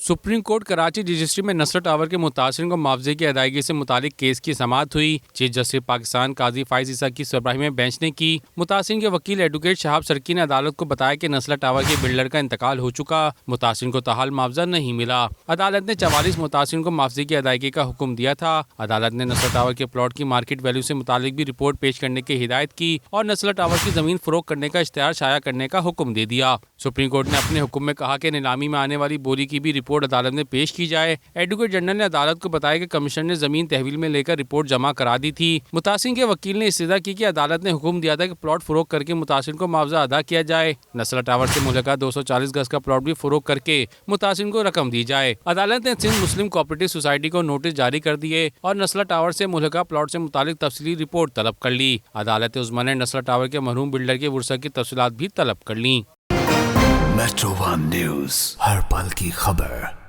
Supreme court Karachi registry میں نصر tower کے متاثرین کو معاوضے کی ادائیگی سے متعلق کیس کی سماعت ہوئی۔ چیف جسٹس پاکستان قاضی فائز عیسیٰ کی سربراہی میں بینچ نے کی۔ متاثرین کے وکیل ایڈوکیٹ شہاب سرکی نے عدالت کو بتایا کہ نصر ٹاور کے بلڈر کا انتقال ہو چکا، متاثرین کو تاحال معاوضہ نہیں ملا۔ عدالت نے 44 متاثرین کو معاوضے کی ادائیگی کا حکم دیا تھا۔ عدالت نے نصر ٹاور کے پلاٹ کی مارکیٹ ویلیو سے متعلق بھی رپورٹ پیش کرنے کی ہدایت کی اور نصر ٹاور کی زمین فروخت کرنے کا اشتہار شائع کرنے کا حکم دے دیا۔ سپریم کورٹ نے اپنے حکم میں کہا کہ نیلامی میں آنے والی بولی کی بھی رپورٹ عدالت میں پیش کی جائے۔ ایڈوکیٹ جنرل نے عدالت کو بتایا کہ کمشنر نے زمین تحویل میں لے کر رپورٹ جمع کرا دی تھی۔ متاثرین کے وکیل نے استدعا کی کہ عدالت نے حکم دیا تھا کہ پلاٹ فروخت کر کے متاثرین کو معاوضہ ادا کیا جائے۔ نصر ٹاور سے ملحقہ 240 گز کا پلاٹ بھی فروخت کر کے متاثرین کو رقم دی جائے۔ عدالت نے سندھ مسلم کوآپریٹو سوسائٹی کو نوٹس جاری کر دیے اور نصر ٹاور سے ملحقہ پلاٹ سے متعلق تفصیلی رپورٹ طلب کر لی۔ عدالت عظمیٰ نے نصر ٹاور کے مرحوم بلڈر کے ورثہ کی تفصیلات بھی طلب کر لیں۔ میٹرو ون نیوز، ہر پل کی خبر۔